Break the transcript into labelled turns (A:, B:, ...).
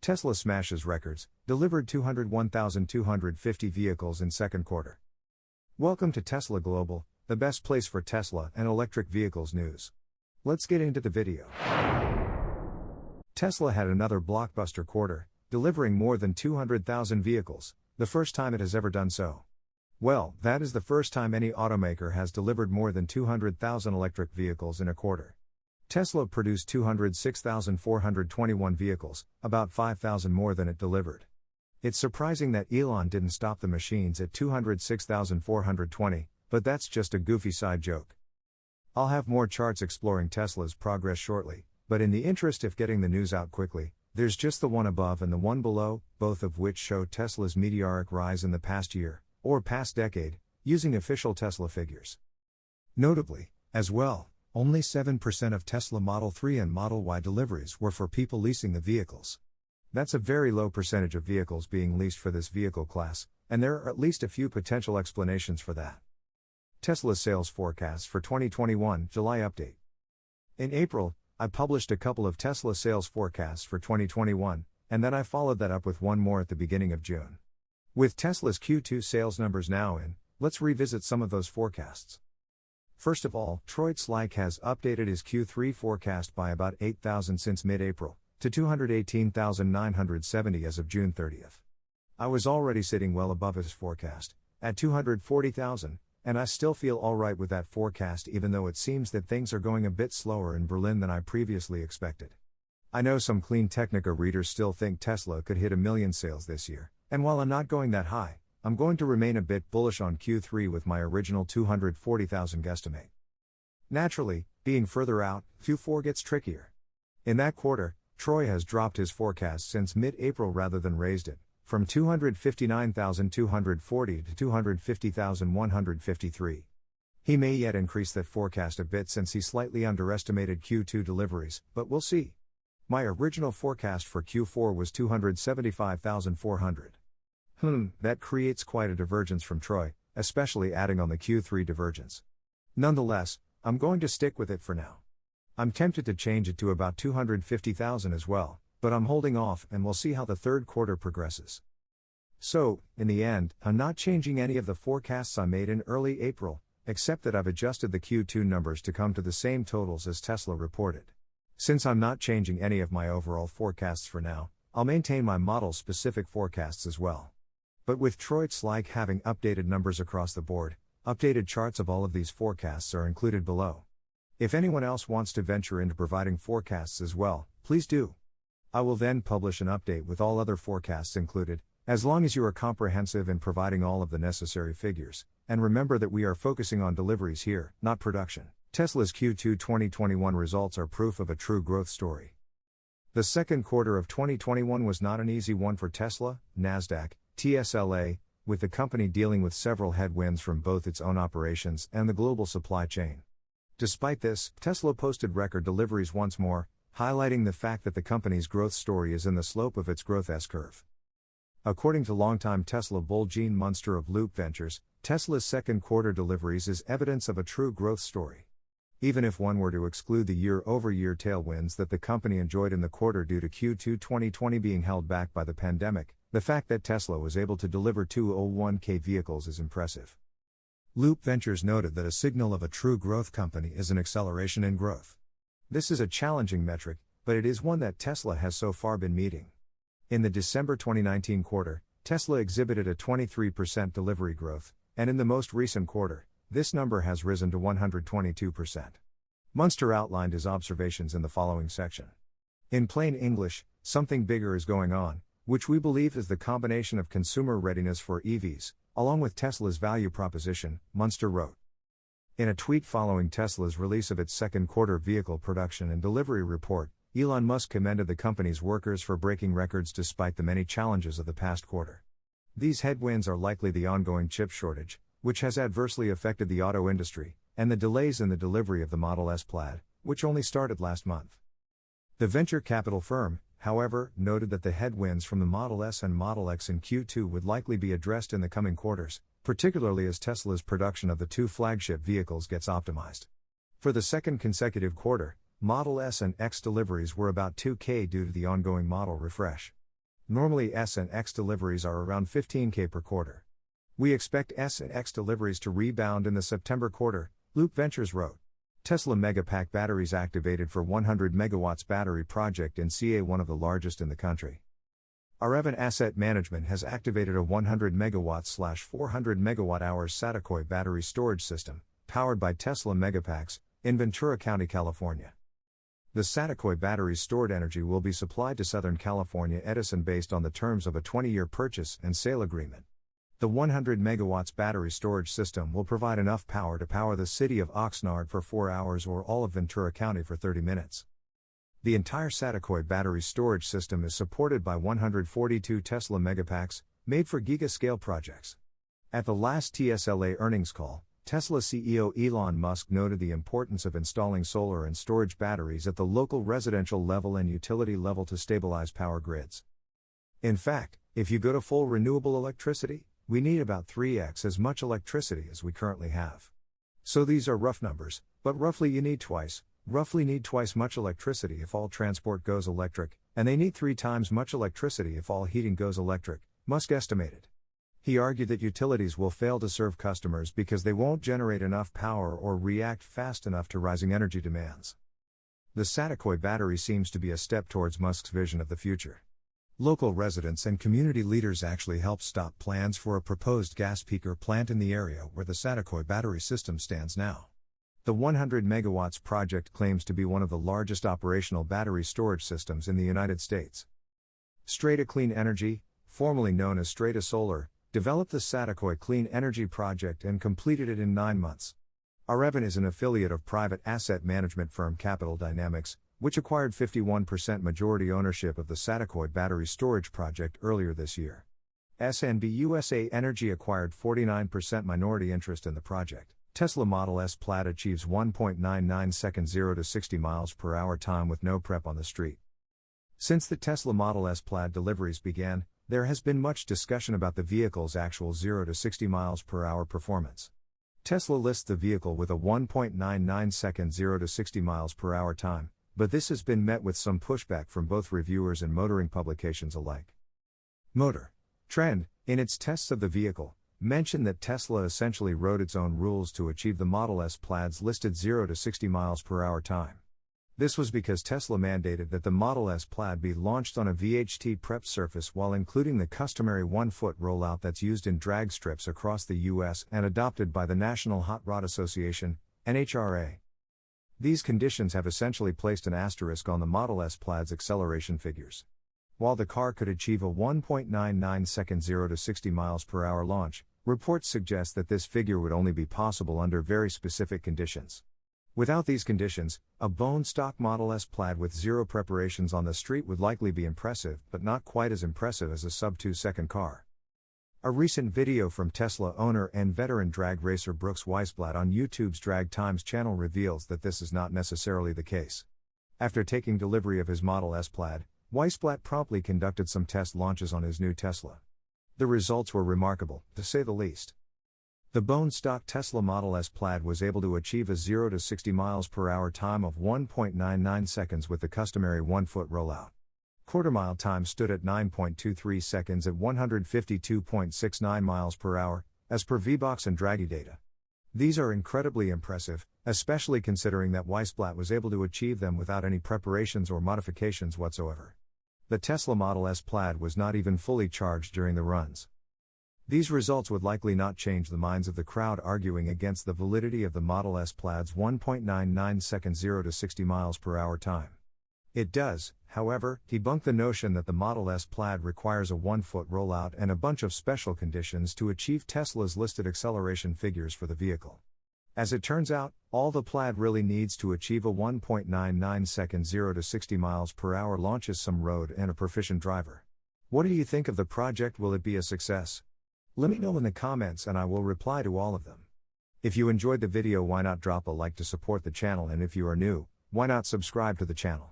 A: Tesla smashes records, delivered 201,250 vehicles in second quarter. Welcome to Tesla Global, the best place for Tesla and electric vehicles news. Let's get into the video. Tesla had another blockbuster quarter, delivering more than 200,000 vehicles, the first time it has ever done so. Well, that is the first time any automaker has delivered more than 200,000 electric vehicles in a quarter. Tesla produced 206,421 vehicles, about 5,000 more than it delivered. It's surprising that Elon didn't stop the machines at 206,420, but that's just a goofy side joke. I'll have more charts exploring Tesla's progress shortly, but in the interest of getting the news out quickly, there's just the one above and the one below, both of which show Tesla's meteoric rise in the past year, or past decade, using official Tesla figures. Notably, as well, only 7% of Tesla Model 3 and Model Y deliveries were for people leasing the vehicles. That's a very low percentage of vehicles being leased for this vehicle class, and there are at least a few potential explanations for that. Tesla's sales forecasts for 2021 July update. In April, I published a couple of Tesla sales forecasts for 2021, and then I followed that up with one more at the beginning of June. With Tesla's Q2 sales numbers now in, let's revisit some of those forecasts. First of all, Troy Slyke has updated his Q3 forecast by about 8,000 since mid-April, to 218,970 as of June 30th. I was already sitting well above his forecast, at 240,000, and I still feel alright with that forecast even though it seems that things are going a bit slower in Berlin than I previously expected. I know some Clean Technica readers still think Tesla could hit 1 million sales this year, and while I'm not going that high, I'm going to remain a bit bullish on Q3 with my original 240,000 guesstimate. Naturally, being further out, Q4 gets trickier. In that quarter, Troy has dropped his forecast since mid-April rather than raised it, from 259,240 to 250,153. He may yet increase that forecast a bit since he slightly underestimated Q2 deliveries, but we'll see. My original forecast for Q4 was 275,400. That creates quite a divergence from Troy, especially adding on the Q3 divergence. Nonetheless, I'm going to stick with it for now. I'm tempted to change it to about 250,000 as well, but I'm holding off and we'll see how the third quarter progresses. So, in the end, I'm not changing any of the forecasts I made in early April, except that I've adjusted the Q2 numbers to come to the same totals as Tesla reported. Since I'm not changing any of my overall forecasts for now, I'll maintain my model-specific forecasts as well. But with Troy Slyke having updated numbers across the board, updated charts of all of these forecasts are included below. If anyone else wants to venture into providing forecasts as well, please do. I will then publish an update with all other forecasts included, as long as you are comprehensive in providing all of the necessary figures, and remember that we are focusing on deliveries here, not production. Tesla's Q2 2021 results are proof of a true growth story. The second quarter of 2021 was not an easy one for Tesla, Nasdaq, TSLA, with the company dealing with several headwinds from both its own operations and the global supply chain. Despite this, Tesla posted record deliveries once more, highlighting the fact that the company's growth story is in the slope of its growth S-curve. According to longtime Tesla bull Gene Munster of Loop Ventures, Tesla's second quarter deliveries is evidence of a true growth story. Even if one were to exclude the year-over-year tailwinds that the company enjoyed in the quarter due to Q2 2020 being held back by the pandemic, the fact that Tesla was able to deliver 201,000 vehicles is impressive. Loop Ventures noted that a signal of a true growth company is an acceleration in growth. This is a challenging metric, but it is one that Tesla has so far been meeting. In the December 2019 quarter, Tesla exhibited a 23% delivery growth, and in the most recent quarter, this number has risen to 122%. Munster outlined his observations in the following section. In plain English, something bigger is going on, which we believe is the combination of consumer readiness for EVs, along with Tesla's value proposition, Munster wrote. In a tweet following Tesla's release of its second quarter vehicle production and delivery report, Elon Musk commended the company's workers for breaking records despite the many challenges of the past quarter. These headwinds are likely the ongoing chip shortage, which has adversely affected the auto industry, and the delays in the delivery of the Model S Plaid, which only started last month. The venture capital firm, however, noted that the headwinds from the Model S and Model X in Q2 would likely be addressed in the coming quarters, particularly as Tesla's production of the two flagship vehicles gets optimized. For the second consecutive quarter, Model S and X deliveries were about 2,000 due to the ongoing model refresh. Normally S and X deliveries are around 15K per quarter. We expect S and X deliveries to rebound in the September quarter, Loop Ventures wrote. Tesla megapack batteries activated for 100 megawatts battery project in CA, one of the largest in the country. Arevan Asset Management has activated a 100 megawatts/400 megawatt hours Satakoy battery storage system, powered by Tesla megapacks, in Ventura County, California. The Satakoy batteries stored energy will be supplied to Southern California Edison based on the terms of a 20-year purchase and sale agreement. The 100 megawatts battery storage system will provide enough power to power the city of Oxnard for 4 hours or all of Ventura County for 30 minutes. The entire Satakoy battery storage system is supported by 142 Tesla megapacks, made for giga-scale projects. At the last TSLA earnings call, Tesla CEO Elon Musk noted the importance of installing solar and storage batteries at the local residential level and utility level to stabilize power grids. In fact, if you go to full renewable electricity, we need about 3x as much electricity as we currently have. So these are rough numbers, but roughly need twice much electricity if all transport goes electric, and they need 3 times much electricity if all heating goes electric, Musk estimated. He argued that utilities will fail to serve customers because they won't generate enough power or react fast enough to rising energy demands. The Satakoy battery seems to be a step towards Musk's vision of the future. Local residents and community leaders actually helped stop plans for a proposed gas peaker plant in the area where the Satakoy battery system stands now. The 100 megawatts project claims to be one of the largest operational battery storage systems in the United States. Strata Clean Energy, formerly known as Strata Solar, developed the Satakoy Clean Energy project and completed it in 9 months. Arevan is an affiliate of private asset management firm Capital Dynamics, which acquired 51% majority ownership of the Satakoy battery storage project earlier this year. SNB USA Energy acquired 49% minority interest in the project. Tesla Model S Plaid achieves 1.99 second 0 to 60 miles per hour time with no prep on the street. Since the Tesla Model S Plaid deliveries began, there has been much discussion about the vehicle's actual 0 to 60 miles per hour performance. Tesla lists the vehicle with a 1.99 second 0 to 60 miles per hour time, but this has been met with some pushback from both reviewers and motoring publications alike. Motor Trend, in its tests of the vehicle, mentioned that Tesla essentially wrote its own rules to achieve the Model S Plaid's listed 0 to 60 miles per hour time. This was because Tesla mandated that the Model S Plaid be launched on a VHT prep surface while including the customary 1-foot rollout that's used in drag strips across the U.S. and adopted by the National Hot Rod Association, NHRA. These conditions have essentially placed an asterisk on the Model S Plaid's acceleration figures. While the car could achieve a 1.99 second 0 to 60 miles per hour launch, reports suggest that this figure would only be possible under very specific conditions. Without these conditions, a bone-stock Model S Plaid with 0 preparations on the street would likely be impressive, but not quite as impressive as a sub-2-second car. A recent video from Tesla owner and veteran drag racer Brooks Weisblatt on YouTube's Drag Times channel reveals that this is not necessarily the case. After taking delivery of his Model S Plaid, Weisblatt promptly conducted some test launches on his new Tesla. The results were remarkable, to say the least. The bone-stock Tesla Model S Plaid was able to achieve a 0 to 60 miles per hour time of 1.99 seconds with the customary 1-foot rollout. Quarter-mile time stood at 9.23 seconds at 152.69 miles per hour, as per VBox and Draghi data. These are incredibly impressive, especially considering that Weisblatt was able to achieve them without any preparations or modifications whatsoever. The Tesla Model S Plaid was not even fully charged during the runs. These results would likely not change the minds of the crowd arguing against the validity of the Model S Plaid's 1.99 second 0 to 60 miles per hour time. It does, however, debunk the notion that the Model S Plaid requires a 1-foot rollout and a bunch of special conditions to achieve Tesla's listed acceleration figures for the vehicle. As it turns out, all the Plaid really needs to achieve a 1.99 second 0 to 60 miles per hour launch is some road and a proficient driver. What do you think of the project? Will it be a success? Let me know in the comments and I will reply to all of them. If you enjoyed the video, why not drop a like to support the channel, and if you are new, why not subscribe to the channel?